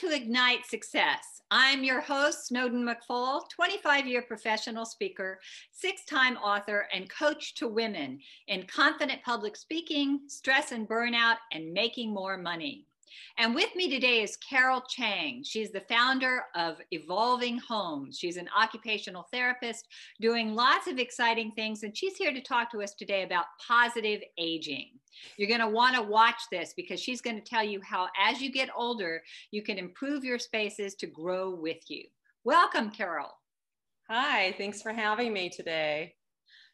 to Ignite Success. I'm your host, Snowden McFall, 25-year professional speaker, 6-time author, and coach to women in confident public speaking, stress and burnout, and making more money. And with me today is Carol Chiang. She's the founder of Evolving Homes. She's an occupational therapist doing lots of exciting things, and she's here to talk to us today about positive aging. You're going to want to watch this because she's going to tell you how, as you get older, you can improve your spaces to grow with you. Welcome, Carol. Hi, thanks for having me today.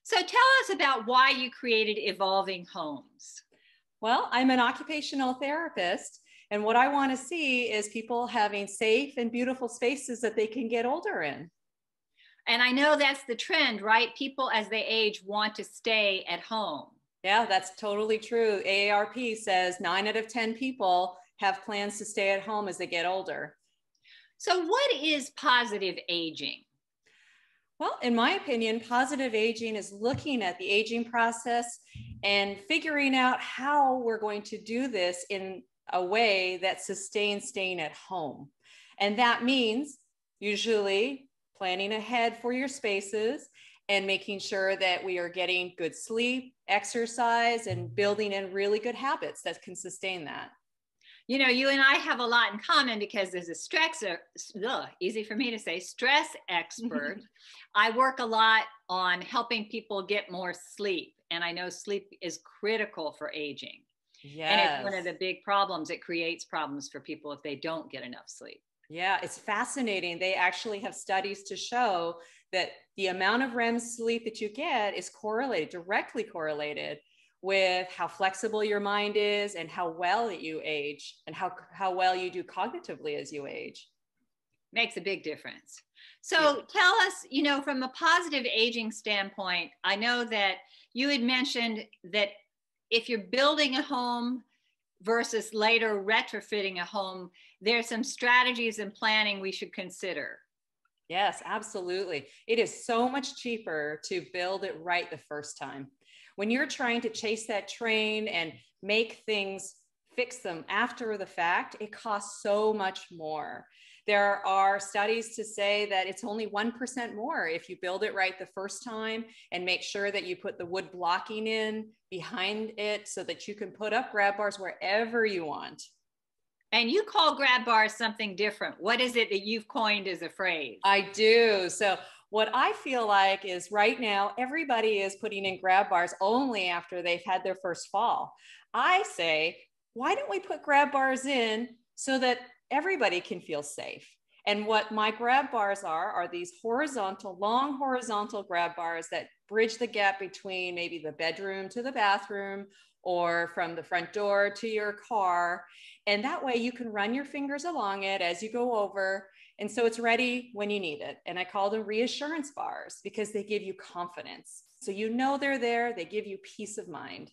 So tell us about why you created Evolving Homes. Well, I'm an occupational therapist, and what I want to see is people having safe and beautiful spaces that they can get older in. And I know that's the trend, right? People, as they age, want to stay at home. Yeah, that's totally true. AARP says 9 out of 10 people have plans to stay at home as they get older. So what is positive aging? Well, in my opinion, positive aging is looking at the aging process and figuring out how we're going to do this in a way that sustains staying at home. And that means usually planning ahead for your spaces and making sure that we are getting good sleep, exercise, and building in really good habits that can sustain that. You know, you and I have a lot in common because as a stress expert, I work a lot on helping people get more sleep. And I know sleep is critical for aging. Yes. And it's one of the big problems. It creates problems for people if they don't get enough sleep. Yeah, it's fascinating. They actually have studies to show that the amount of REM sleep that you get is correlated, directly correlated with how flexible your mind is and how well that you age and how well you do cognitively as you age. Makes a big difference. So tell us, you know, from a positive aging standpoint, I know that you had mentioned that if you're building a home versus later retrofitting a home, there's some strategies and planning we should consider. Yes, absolutely. It is so much cheaper to build it right the first time. When you're trying to chase that train and make things, fix them after the fact, it costs so much more. There are studies to say that it's only 1% more if you build it right the first time and make sure that you put the wood blocking in behind it so that you can put up grab bars wherever you want. And you call grab bars something different. What is it that you've coined as a phrase? I do. So what I feel like is right now, everybody is putting in grab bars only after they've had their first fall. I say, why don't we put grab bars in so that everybody can feel safe? And what my grab bars are these horizontal, long horizontal grab bars that bridge the gap between maybe the bedroom to the bathroom or from the front door to your car. And that way you can run your fingers along it as you go over. And so it's ready when you need it. And I call them reassurance bars because they give you confidence. So you know they're there, they give you peace of mind.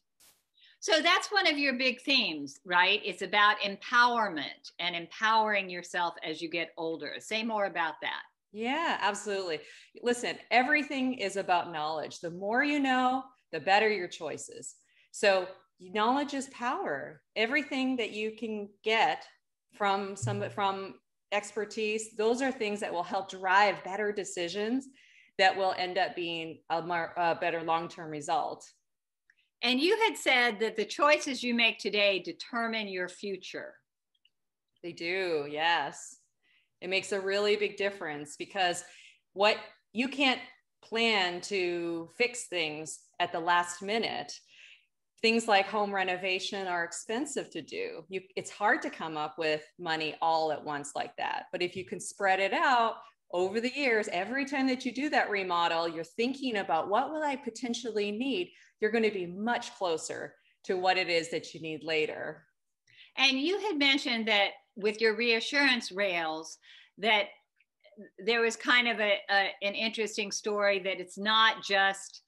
So that's one of your big themes, right? It's about empowerment and empowering yourself as you get older. Say more about that. Yeah, absolutely. Listen, everything is about knowledge. The more you know, the better your choices. So knowledge is power. Everything that you can get from expertise, those are things that will help drive better decisions that will end up being a better long-term result. And you had said that the choices you make today determine your future. They do, yes. It makes a really big difference because what you can't plan to fix things at the last minute. Things like home renovation are expensive to do. It's hard to come up with money all at once like that. But if you can spread it out over the years, every time that you do that remodel, you're thinking about what will I potentially need? You're going to be much closer to what it is that you need later. And you had mentioned that with your reassurance rails, that there was kind of an interesting story that it's not just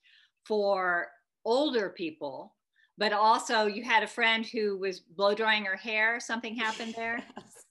for older people, but also you had a friend who was blow drying her hair. Something happened there? Yes.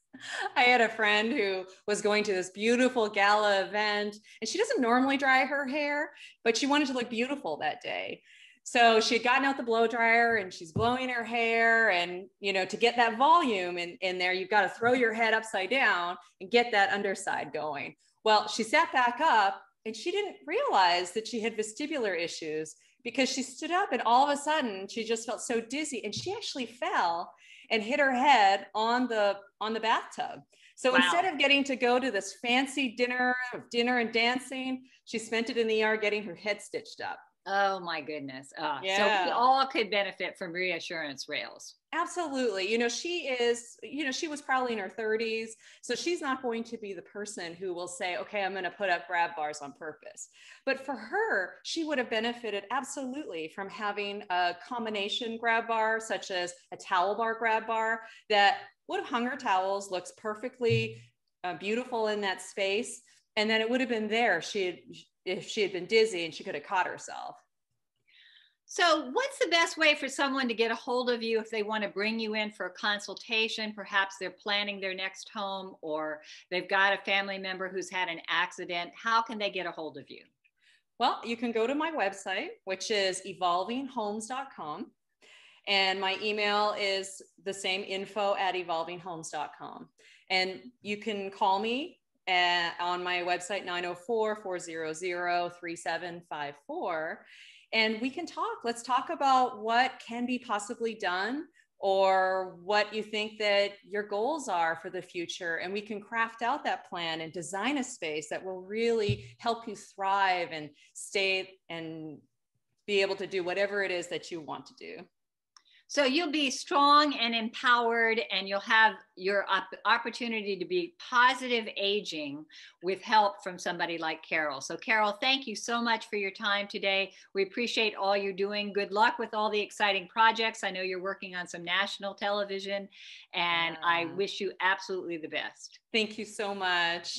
I had a friend who was going to this beautiful gala event, and she doesn't normally dry her hair, but she wanted to look beautiful that day. So she had gotten out the blow dryer and she's blowing her hair, and to get that volume in there, you've got to throw your head upside down and get that underside going. Well, she sat back up and she didn't realize that she had vestibular issues, because she stood up and all of a sudden she just felt so dizzy, and she actually fell and hit her head on the bathtub. So Wow. Instead of getting to go to this fancy dinner and dancing, she spent it in the ER getting her head stitched up. Oh my goodness. Yeah. So we all could benefit from reassurance rails. Absolutely. She was probably in her 30s. So she's not going to be the person who will say, okay, I'm going to put up grab bars on purpose. But for her, she would have benefited absolutely from having a combination grab bar, such as a towel bar grab bar that would have hung her towels, looks perfectly beautiful in that space. And then it would have been there if she had been dizzy and she could have caught herself. So what's the best way for someone to get a hold of you if they want to bring you in for a consultation? Perhaps they're planning their next home, or they've got a family member who's had an accident. How can they get a hold of you? Well, you can go to my website, which is evolvinghomes.com. And my email is the same, info@evolvinghomes.com. And you can call me on my website, 904-400-3754. And we can talk. Let's talk about what can be possibly done, or what you think that your goals are for the future. And we can craft out that plan and design a space that will really help you thrive and stay and be able to do whatever it is that you want to do. So you'll be strong and empowered, and you'll have your opportunity to be positive aging with help from somebody like Carol. So Carol, thank you so much for your time today. We appreciate all you're doing. Good luck with all the exciting projects. I know you're working on some national television, and I wish you absolutely the best. Thank you so much.